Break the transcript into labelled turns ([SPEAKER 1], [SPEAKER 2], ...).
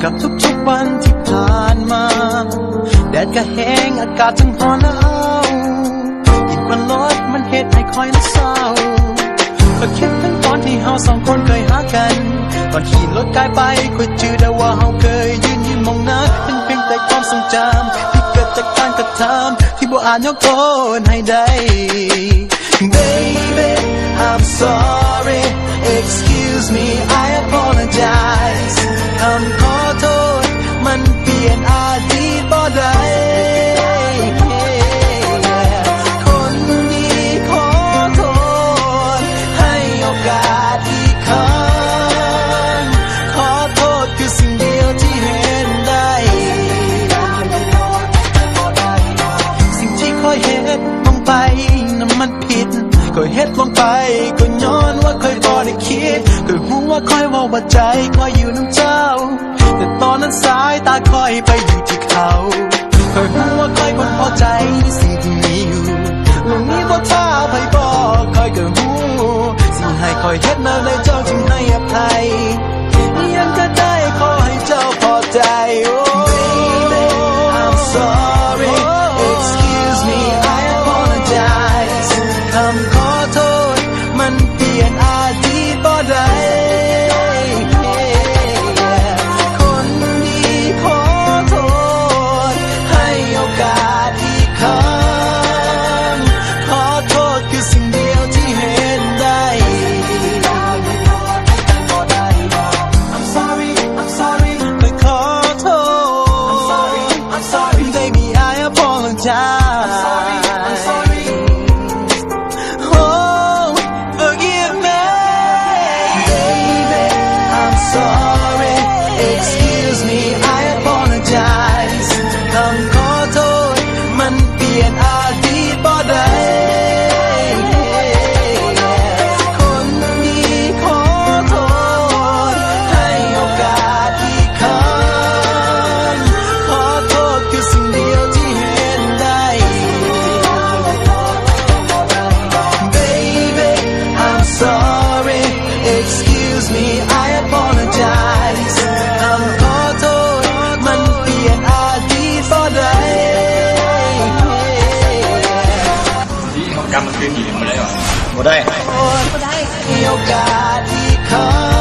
[SPEAKER 1] กับทุกๆวันที่ผ่านมาแดดก็แห้งอากาศทั้งร้อนหนาวยิ่งกว่ารถมันเหตุให้คอยน่าเศร้าก็คิดถึงตอนที่เฮาสองคนเคยหากันตอนขี่รถกายไปก็จื้อได้ว่าเฮาเคยยืนมองหน้าเป็นเพียงแต่ความทรงจำที่เกิดจากการกระทำที่บ่อาจยกโทษให้ได้ Baby I'm sorry excuse me I apologize คำขอโทษมันเปลี่ยนอดีตบ่ได้คนดีขอโทษให้โอกาสอีกครั้งขอโทษคือสิ่งเดียวที่เห็นได้สิ่งที่คอยเฮ็ดลงไปนั้นมันผิดคอยเฮ็ดลงไปก็ย้อนว่าคอยบ่ได้คิดก็รู้ว่าคอยว่าใจคอยอยู่น้ำเจ้าแต่ตอนนั้นสายตาคอยไปอยู่ที่เขาคอยรู้ว่าคอยบ่พอใจในสิ่งที่มีอยู่ลงนี้บ่ท้าไปบอกคอยก็รู้สิ่งให้คอยเฮ็ดมาเลยเจ้าจึงให้อภัยยังก็ได้ขอให้เจ้าพอใจ Baby I'm sorry excuse me I apologize คำขอโทษมันเปลี่ยนอดีตบ่ได้คนดีขอโทษให้โอกาสอีกครั้งขอโทษคือสิ่งเดียวที่เห็นได้ I'm sorry I'm sorry ไปขอโทษ I'm sorry baby I apologize I'm sorry oh forgive me baby I'm sorry excuse me I apologize คำขอโทษมันเปลี่ยนอดีตบ่ได้คนดีขอโทษให้โอกาสอีกครั้งขอโทษคือสิ่งเดียวที่เห็นได้ Baby I'm sorry excuse me I apologize คำขอโทษมันเปลี่ยนอดีตบ่ได้
[SPEAKER 2] กรรมมันคือหนีมาเลยเหรอ
[SPEAKER 3] บ่ได้
[SPEAKER 1] ให้โอกาสอีกครั้ง